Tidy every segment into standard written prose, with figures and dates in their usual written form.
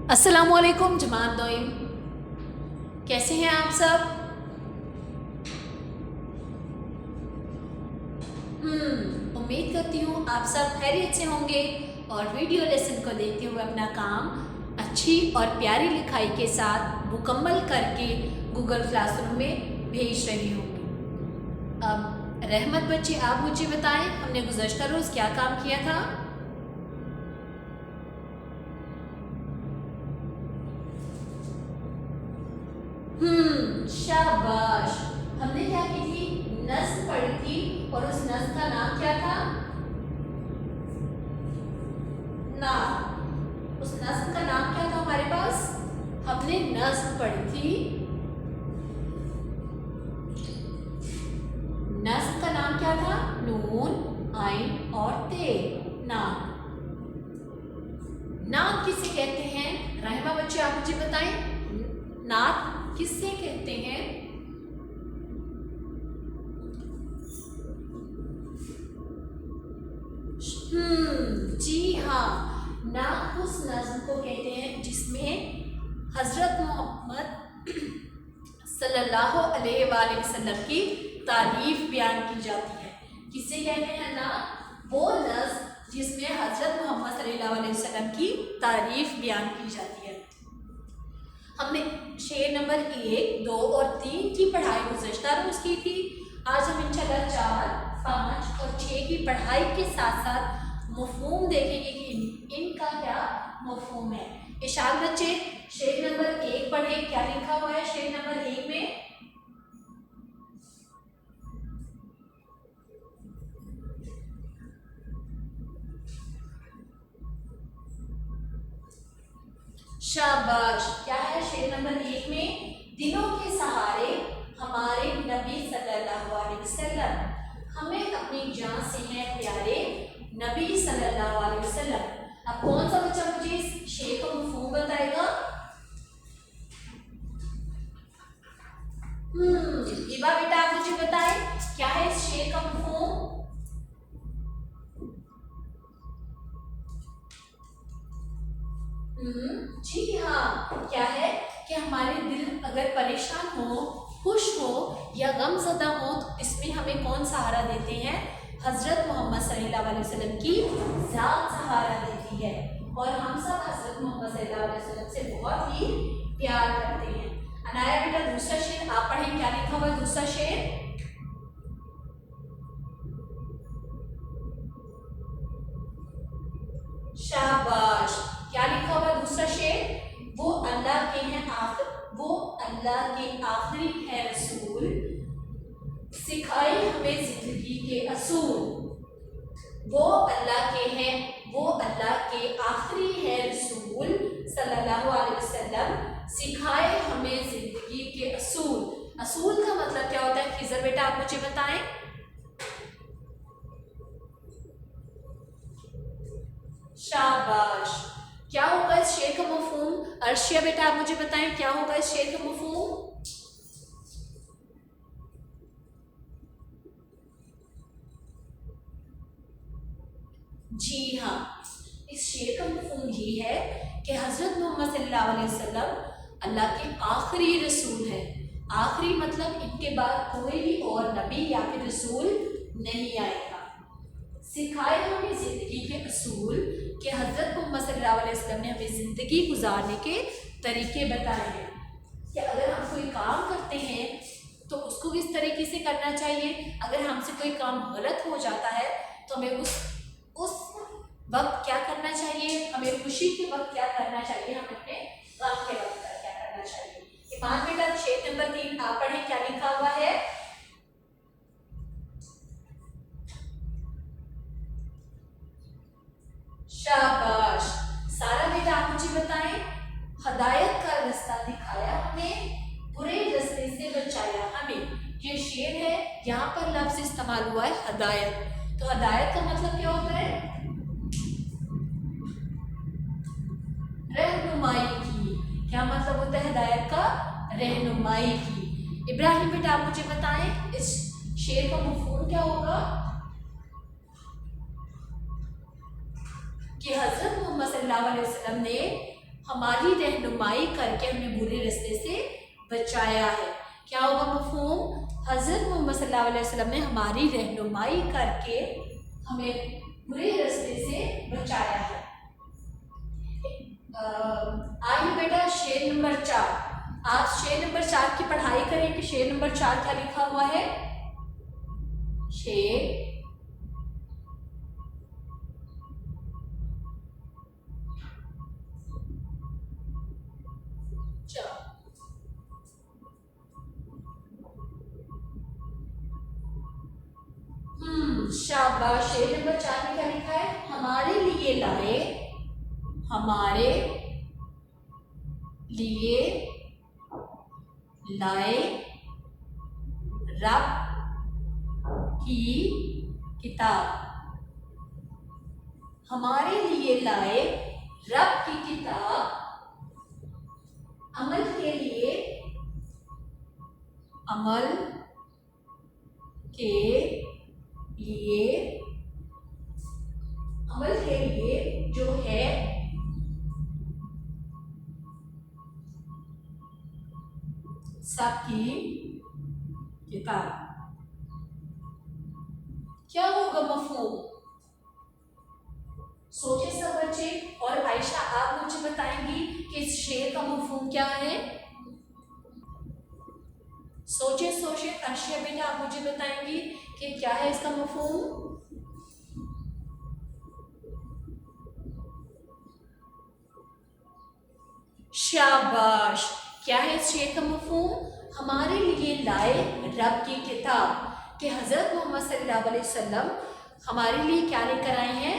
अस्सलामुअलैकुम जमात दोइम, कैसे हैं आप सब? उम्मीद करती हूँ आप सब खैरियत से होंगे और वीडियो लेसन को देखते हुए अपना काम अच्छी और प्यारी लिखाई के साथ मुकम्मल करके गूगल क्लासरूम में भेज रही होंगी। अब रहमत बच्चे, आप मुझे बताएं, हमने गुज़श्ता रोज़ क्या काम किया था? शाबाश। हमने क्या की थी? नस्ल पढ़ी थी और उस नस्ल का नाम क्या था? नात। उस नस्ल का नाम क्या था हमारे पास? हमने नस्ल पढ़ी थी। नस्ल का नाम क्या था? नून, आइन और ते। नात। नात किसे कहते हैं? रहमा बच्चे, आप मुझे बताएं, नात किससे कहते हैं? जी हाँ, नात उस नज़्म को कहते हैं जिसमें हजरत मोहम्मद सल्लल्लाहु अलैहि वसल्लम की तारीफ बयान की जाती है। किसे कहते हैं नात? वो नज़्म जिसमें हजरत मोहम्मद सल्लल्लाहु अलैहि वसल्लम की तारीफ बयान की जाती है। हमने शेर नंबर 1, 2 और 3 की पढ़ाई गुज़श्ता रोज़ की थी। आज हम इंशाल्लाह 4, 5 और 6 की पढ़ाई के साथ साथ मफ़हूम देखेंगे कि इनका क्या मफ़हूम है। इशार बच्चे, शेर नंबर 1 पढ़ें, क्या लिखा हुआ है शेर नंबर 1 में? शाबाश। क्या है शेर नंबर 1 में? दिलों के सहारे हमारे नबी सल्लल्लाहु अलैहि वसल्लम, हमें अपनी जान से है प्यारे नबी सल्लल्लाहु अलैहि वसल्लम। अब कौन सा बच्चा मुझे इस शेर का मफ़हूम बताएगा? इबा बेटा, आप मुझे बताएं, क्या है इस शेर का मफ़हूम? जी हाँ, क्या है कि हमारे दिल अगर परेशान हो, खुश हो या गमज़दा हो तो इसमें हमें कौन सहारा देते हैं? हज़रत मोहम्मद सल्लल्लाहु अलैहि वसल्लम की ज़ात सहारा देती है। और हम सब हज़रत मोहम्मद सल्लल्लाहु अलैहि वसल्लम से बहुत ही प्यार करते हैं। अनाया बेटा, दूसरा शेर आप पढ़ें, क्या लिखा हुआ है दूसरा शेर? शाबाश। क्या लिखा हुआ है दूसरा शेर? वो अल्लाह के हैं आखिरी है रसूल, सिखाए हमें जिंदगी के असूल। वो अल्लाह के आखिरी है रसूल सल्लल्लाहु अलैहि वसल्लम, सिखाए हमें जिंदगी के असूल। असूल का मतलब क्या होता है? खिजर बेटा, आप मुझे बताएं। शाबाश। क्या होगा इस शेर का मफ़हूम? अर्शिया बेटा, आप मुझे बताएं, क्या होगा इस शेर का मफ़हूम? जी हाँ, इस शेर का मफ़हूम ये है कि हज़रत मोहम्मद सल्लल्लाहु अलैहि वसल्लम अल्लाह के आखिरी रसूल है। आखिरी मतलब इनके बाद कोई भी और नबी या फिर रसूल नहीं आएगा। सिखाए हमें ज़िंदगी के असूल कि हज़रत मोहम्मद सल्लल्लाहु अलैहि वसल्लम ने हमें ज़िंदगी गुजारने के तरीके बताए हैं कि अगर हम कोई काम करते हैं तो उसको किस तरीके से करना चाहिए। अगर हमसे कोई काम गलत हो जाता है तो हमें उस वक्त क्या करना चाहिए, हमें खुशी के वक्त क्या करना चाहिए, हमें अपने गम के वक्त क्या करना चाहिए। ईमान बेटा, शेर नंबर 3 आप पढ़ें, क्या लिखा हुआ है? शाबाश। सारा बेटा, आप मुझे बताएं, हदायत का रास्ता दिखाया हमें, बुरे रास्ते से बचाया हमें। ये शेर है, यहाँ पर लफ्ज इस्तेमाल हुआ है हदायत। तो हदायत का मतलब क्या होता है? रहनुमाई की। क्या मतलब होता है हदायत का? रहनुमाई की। इब्राहिम बेटा, आप मुझे बताएं, इस शेर का मफ़हूम क्या होगा? कि हज़रत मोहम्मद सल्लल्लाहु अलैहि वसल्लम ने हमारी रहनुमाई करके हमें बुरे रास्ते से बचाया है। क्या होगा मफ़हूम? हज़रत मोहम्मद सल्लल्लाहु अलैहि वसल्लम ने हमारी रहनुमाई करके हमें बुरे रास्ते से बचाया है। आइए बेटा शेर नंबर 4। आप शेर नंबर 4 की पढ़ाई करें कि शेर नंबर 4 क्या लिखा हुआ है। शेर शाबाश। शेर नंबर 4 में क्या लिखा है? हमारे लिए लाए, हमारे लिए लाए रब की किताब। हमारे लिए लाए रब की किताब, अमल के लिए, अमल के लिए, अमल के लिए जो है सबकी किताब। क्या होगा मफ़हूम? सोचे सब बच्चे। और आयशा आप मुझे बताएंगी कि इस शेर का मफ़हूम क्या है। सोचे सोचे। अर्शिया बेटा आप मुझे बताएंगी कि क्या है इसका मफ़हूम। शाबाश। क्या है इस शेर का मफ़हूम? हमारे लिए लाए रब की किताब कि हज़रत मोहम्मद सल्लल्लाहु अलैहि वसल्लम हमारे लिए क्या लेकर आए हैं?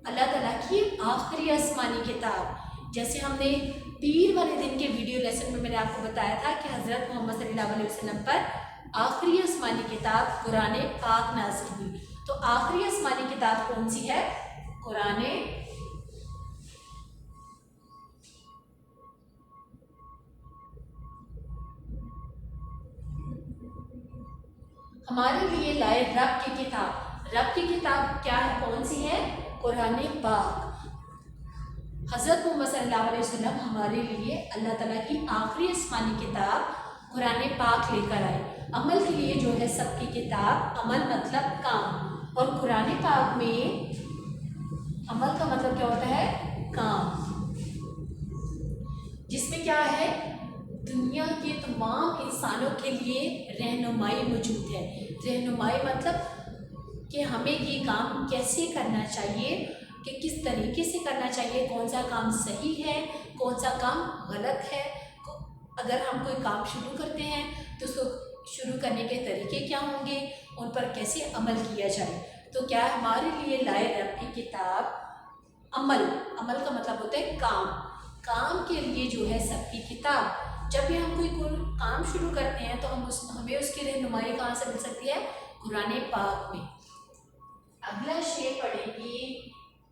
अल्लाह ताला की आखिरी आसमानी किताब। जैसे हमने पीर वाले दिन के वीडियो लेसन में मैंने आपको बताया था कि हज़रत मोहम्मद सल्लल्लाहु अलैहि वसल्लम पर आखिरी आसमानी किताब कुरान पाक नाज़िल हुई। तो आखिरी आसमानी किताब कौन सी है? कुरान। हमारे लिए लाए रब की किताब। रब की किताब क्या है, कौन सी है? कुरान पाक। हज़रत मोहम्मद सल्लल्लाहु अलैहि वसल्लम हमारे लिए अल्लाह ताला की आखिरी आसमानी किताब कुरान पाक लेकर आए। अमल के लिए जो है सबकी किताब, अमल मतलब काम, और कुरान पाक में अमल का मतलब क्या होता है? काम। जिसमें क्या है? दुनिया के तमाम इंसानों के लिए रहनुमाई मौजूद है। रहनुमाई मतलब कि हमें ये काम कैसे करना चाहिए, कि किस तरीके से करना चाहिए, कौन सा काम सही है, कौन सा काम गलत है। अगर हम कोई काम शुरू करते हैं तो उसको शुरू करने के तरीके क्या होंगे, उन पर कैसे अमल किया जाए। तो क्या हमारे लिए लाए रब की किताब अमल। अमल का मतलब होता है काम। काम के लिए जो है सबकी किताब। जब भी हम कोई काम शुरू करते हैं तो हमें उसकी रहनुमाई कहाँ से मिल सकती है? कुरान पाक में। अगला शेर पढ़ेंगे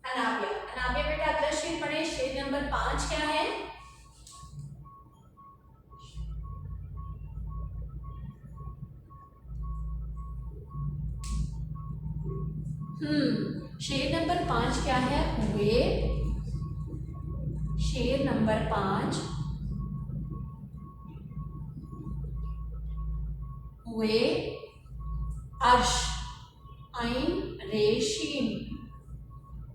अनाबिया। अनाबिया बेटा अगला शेर पढ़े। शेर नंबर 5 क्या है? शेर नंबर 5 क्या है? हुए। शेर नंबर 5 हुए अर्श, आइन रेशीम।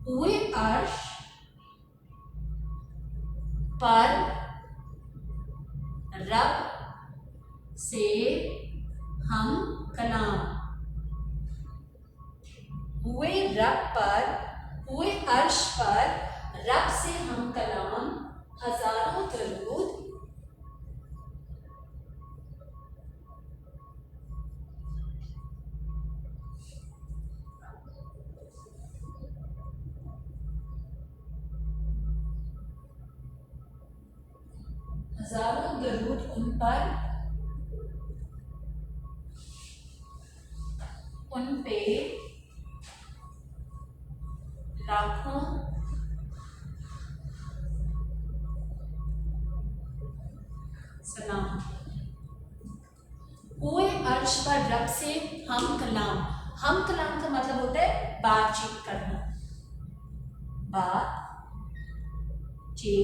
हुए अर्श पर रब से हम कलाम। हुए रब पर, हुए अर्श पर रब से हम कलाम, हजारों दरूद हजारों दरूद उन पर, उन पे लाखों सलाम। हुए अर्श पर रब से हम कलाम। हम कलाम का मतलब होता है बातचीत करना, बात चे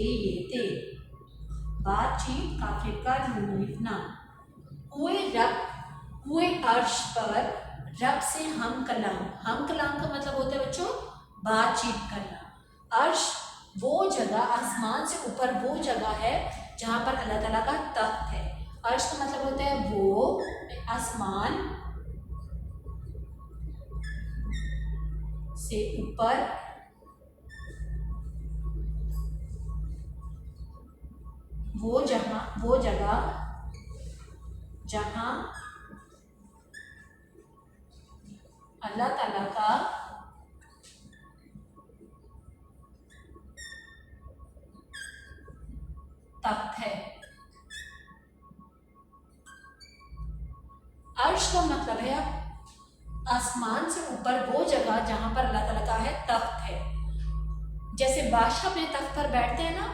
बातचीत काफिर का नून लिखना। हुए अर्श पर रब से हम कलाम का मतलब होता है बच्चों बातचीत करना। अर्श वो जगह, आसमान से ऊपर वो जगह है जहाँ पर अल्लाह ताला का तख्त है। अर्श का मतलब होता है वो आसमान से ऊपर वो जगह जहाँ अल्लाह ताला का तख्त है। अर्श का मतलब है आसमान से ऊपर वो जगह जहां पर अल्लाह ताला का है तख्त है। जैसे बादशाह अपने तख्त पर बैठते हैं ना,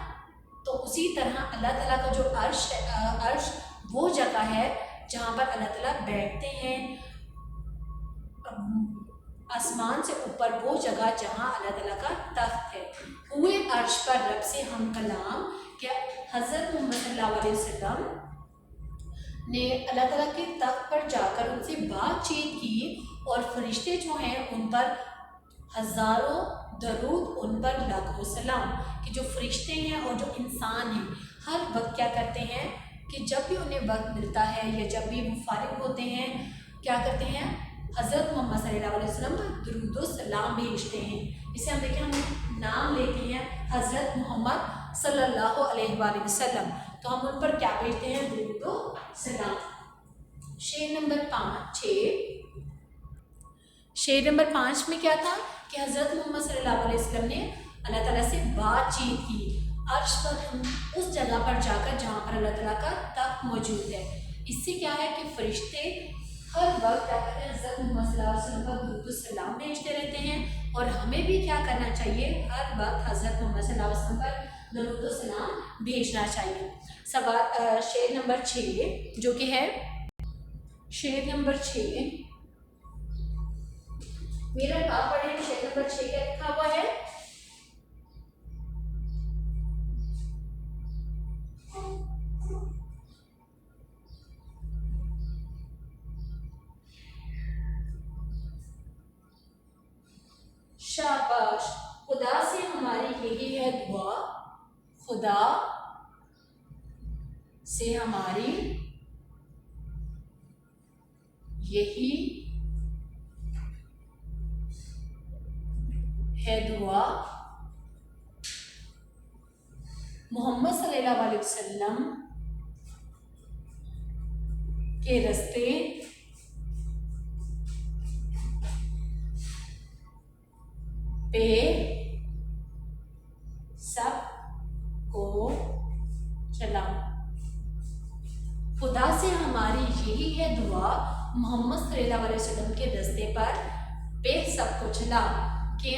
तो उसी तरह अल्लाह ताला का जो अर्श है, अर्श वो जगह है जहां पर अल्लाह ताला बैठते हैं। आसमान से ऊपर वो जगह जहां अल्लाह ताला का तख्त है। हुए अर्श पर रब से हम कलाम, क्या हज़रत मोहम्मद सल्लल्लाहु अलैहि वसल्लम ने अल्लाह ताला के तख्त पर जाकर उनसे बातचीत की और फरिश्ते जो हैं उन पर हज़ारों दरूद, उन पर लाखों सलाम। कि जो फरिश्ते हैं और जो इंसान हैं हर वक्त क्या करते हैं कि जब भी उन्हें वक्त मिलता है या जब भी वो फारिग होते हैं क्या करते हैं, हज़रत मोहम्मद सल्लल्लाहु अलैहि वसल्लम पर दुरूद व सलाम भेजते हैं। इसे हम देखें, हम नाम लेते हैं हज़रत मोहम्मद सल्लल्लाहु अलैहि वसल्लम, तो हम उन पर क्या भेजते हैं, दुरूद व सलाम। शेर नंबर 5 में क्या था कि हज़रत मोहम्मद सल्लल्लाहु अलैहि वसल्लम ने अल्लाह ताला से बातचीत की। अर्श पर हम उस जगह पर जाकर जहाँ पर अल्लाह ताला का तख्त मौजूद है। इससे क्या है कि फरिश्ते हर वक्त क्या करते हैं, हज़रत मोहम्मद सल्लल्लाहु अलैहि वसल्लम पर दुरूद सलाम भेजते रहते हैं। और हमें भी क्या करना चाहिए, हर वक्त हज़रत मोहम्मद सल्लल्लाहु अलैहि वसल्लम पर दुरूद सलाम भेजना चाहिए। सवाल शेर नंबर 6 जो कि है शेर नंबर 6, मेरा आप पढ़े शेर नंबर 6 क्या लिखा हुआ है। शाबाश, खुदा से हमारी यही है दुआ, खुदा से हमारी यही है दुआ, मोहम्मद सल्लल्लाहु अलैहि वसल्लम के रास्ते पे सब को चला। खुदा से हमारी यही है दुआ, मोहम्मद सल्लल्लाहु अलैहि वसल्लम के रास्ते पर पे सबको चला। कि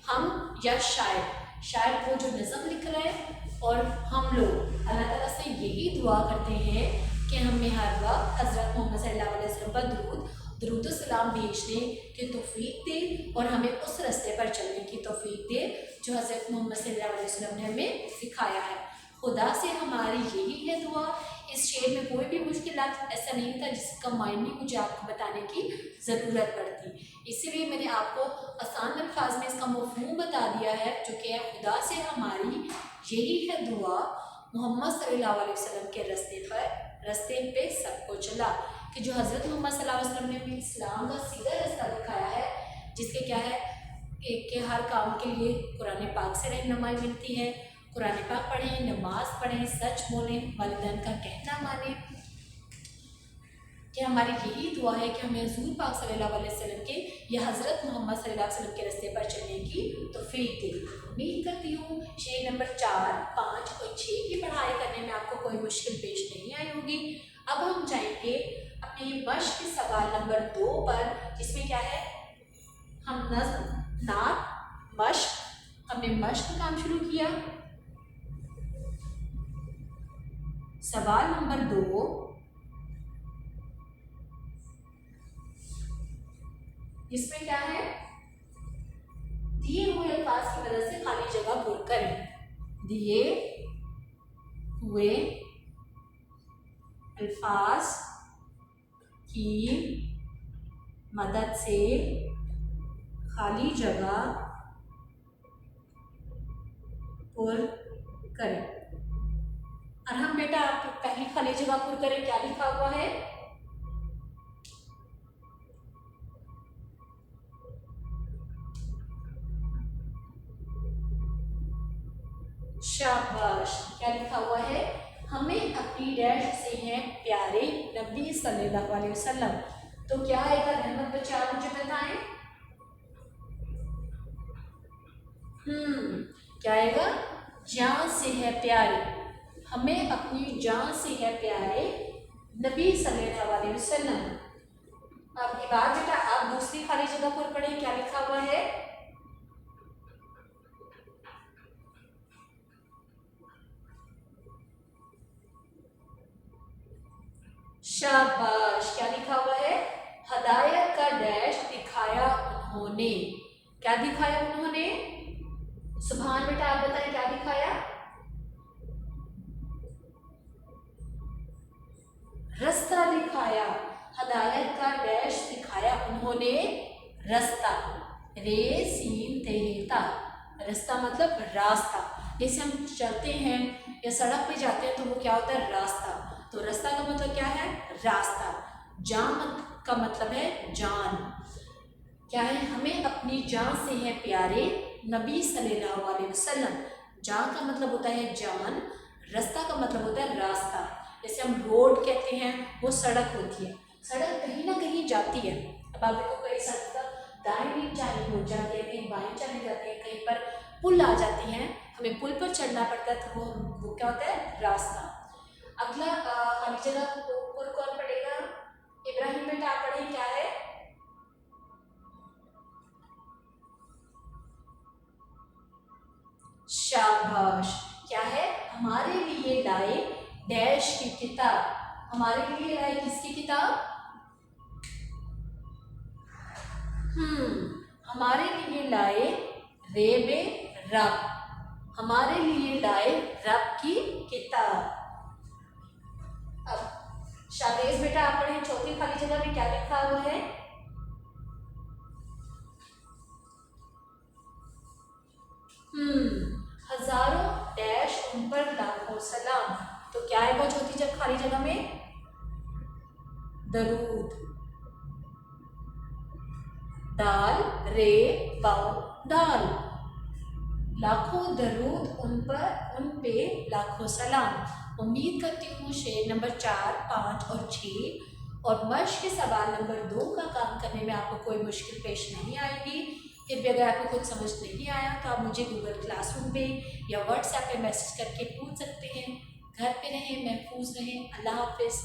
हम या शायद वो जो नज़म लिख रहे हैं और हम लोग अल्लाह ताला से यही दुआ करते हैं कि हमें हर वक्त हज़रत मोहम्मद सल्लल्लाहु अलैहि वसल्लम पर दुरूद सलाम भेजने की तौफीक दे और हमें उस रास्ते पर चलने की तौफीक दे जो हज़रत मोहम्मद सल्लल्लाहु अलैहि वसल्लम ने हमें सिखाया है। खुदा से हमारी यही है दुआ। इस शेर में कोई भी मुश्किलात ऐसा नहीं था जिसका मायने मुझे आपको बताने की ज़रूरत पड़ती, इसीलिए मैंने आपको आसान अल्फाज में इसका मफ़हूम बता दिया है जो कि है खुदा से हमारी यही है दुआ, मोहम्मद सल्लल्लाहु अलैहि वसल्लम के रास्ते पे सबको चला। कि जो हज़रत मोहम्मद सल्लल्लाहु अलैहि वसल्लम ने भी इस्लाम का सीधा रास्ता दिखाया है, जिसके क्या है कि हर काम के लिए कुरान पाक से रहनुमाई मिलती है। कुरान पाक पढ़ें, नमाज पढ़ें, सच बोलें, वालिदैन का कहना मानें। कि हमारी यही दुआ है कि हमें हुज़ूर पाक सल्लल्लाहु अलैहि वसल्लम के या हज़रत मोहम्मद सल्लल्लाहु अलैहि वसल्लम के रास्ते पर चलने की तौफीक दे। उम्मीद करती हूँ शेर नंबर 4, 5 और 6 की पढ़ाई करने में आपको कोई मुश्किल पेश नहीं आई होगी। अब हम जाएंगे अपने मश्क के सवाल नंबर 2 पर, जिसमें क्या है, हम हमने मश्क काम शुरू किया। सवाल नंबर 2, इसमें क्या है, दिए हुए अल्फाज की मदद से खाली जगह पूर्ण करें। दिए हुए अल्फाज की मदद से खाली जगह पुर करें। और हम बेटा आप पहली खाली जगह पुर करें, क्या लिखा हुआ है? शाबाश, क्या लिखा हुआ है? हमें अपनी डैश से हैं प्यारे नबी सल्लल्लाहु अलैहि वसल्लम। तो क्या आएगा रहमत बच्चे, आप मुझे बताएं। क्या आएगा? जान से है प्यारे, हमें अपनी जान से है प्यारे नबी सल्लल्लाहु अलैहि वसल्लम। अब ये बात बेटा आप दूसरी खाली जगह पर पढ़ें, क्या लिखा हुआ है? शाबाश, क्या लिखा हुआ है? हदायत का डैश दिखाया उन्होंने। क्या दिखाया उन्होंने? सुभान बेटा आप बताएं, क्या दिखाया? रास्ता दिखाया। हदायत का डैश दिखाया उन्होंने, रास्ता। रे सीन तेता, रास्ता मतलब रास्ता। जैसे हम चलते हैं या सड़क पे जाते हैं तो वो क्या होता है? रास्ता। तो रास्ता का मतलब क्या है? रास्ता। जान का मतलब है जान। क्या है? हमें अपनी जान से है प्यारे नबी सल्लल्लाहु अलैहि वसल्लम। जान का मतलब होता है जान, रास्ता का मतलब होता है रास्ता। जैसे हम रोड कहते हैं, वो सड़क होती है, सड़क कहीं ना कहीं जाती है। अब आप देखो कई सड़क दाएं जाने हो जाती है, कहीं बाएं चले जाते हैं, कहीं पर पुल आ जाती हैं, हमें पुल पर चढ़ना पड़ता है, तो वो क्या होता है? रास्ता। अगला खाली जगह पुल कौन पढ़ेगा? इब्राहिम बेटा आप पढ़ें, क्या है? शाबाश, क्या है? हमारे लिए लाए डैश की किताब। हमारे लिए लाए किसकी किताब? हमारे लिए लाए रेबे रब, हमारे लिए लाए रब की किताब। अब शाबेज बेटा आप पढ़ें, चौथी खाली जगह में क्या लिखा हुआ है? हजारों डैश उन पर लाखों सलाम। तो क्या आएगा चौथी जगह खाली जगह में? दरूद। दाल रे वाओ दाल, लाखों दरूद उन पर, उन पे लाखों सलाम। उम्मीद करती हूँ शेर नंबर 4, 5 और 6 और मश्क के सवाल नंबर 2 का काम करने में आपको कोई मुश्किल पेश नहीं आएगी। फिर भी अगर आपको कुछ समझ नहीं आया तो आप मुझे गूगल क्लासरूम पे या व्हाट्सएप पे मैसेज करके पूछ सकते हैं। घर पे रहें, महफूज रहें। अल्लाह हाफिज़।